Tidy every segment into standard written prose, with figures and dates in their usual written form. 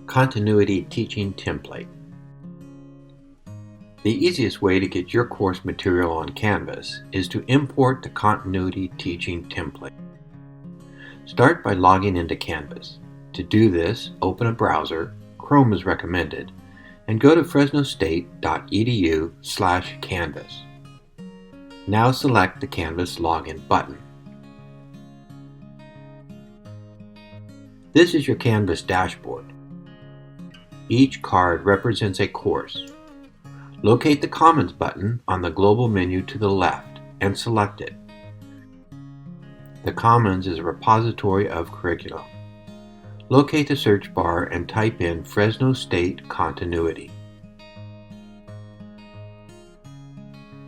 Continuity Teaching Template. The easiest way to get your course material on Canvas is to import the Continuity Teaching Template. Start by logging into Canvas. To do this, open a browser, Chrome is recommended, and go to fresnostate.edu/canvas. Now select the Canvas Login button. This is your Canvas dashboard. Each card represents a course. Locate the Commons button on the global menu to the left and select it. The Commons is a repository of curriculum. Locate the search bar and type in Fresno State Continuity.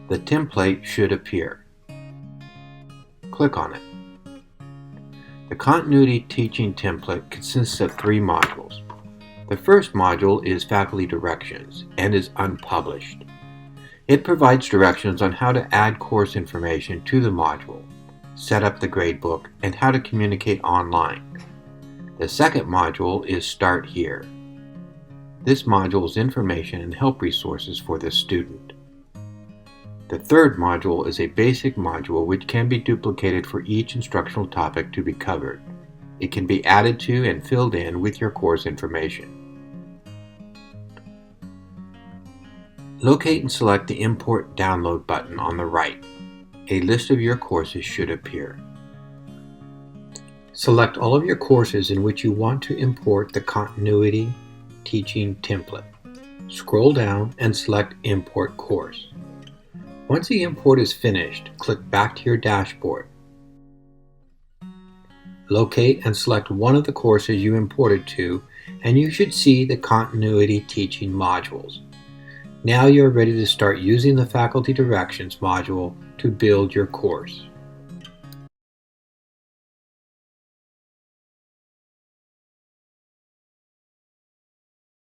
The template should appear. Click on it. The Continuity Teaching Template consists of 3 modules. The first module is Faculty Directions and is unpublished. It provides directions on how to add course information to the module, set up the gradebook, and how to communicate online. The second module is Start Here. This module is information and help resources for the student. The third module is a basic module which can be duplicated for each instructional topic to be covered. It can be added to and filled in with your course information. Locate and select the Import Download button on the right. A list of your courses should appear. Select all of your courses in which you want to import the Continuity Teaching Template. Scroll down and select Import Course. Once the import is finished, click back to your dashboard. Locate and select one of the courses you imported to, and you should see the Continuity Teaching modules. Now you are ready to start using the Faculty Directions module to build your course.